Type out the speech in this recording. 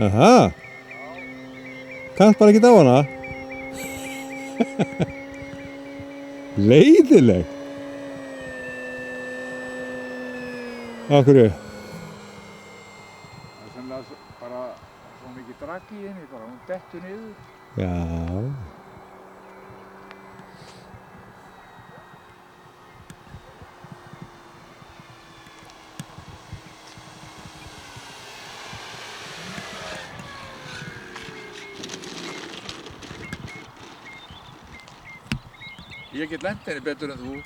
Aha. Kannst bara ekki á hana? Leiðileg. Af hverju? Það er sennilega bara svo mikið drag í henni, bara hún dettur niður. Já. Ég get lent henni betur en þú.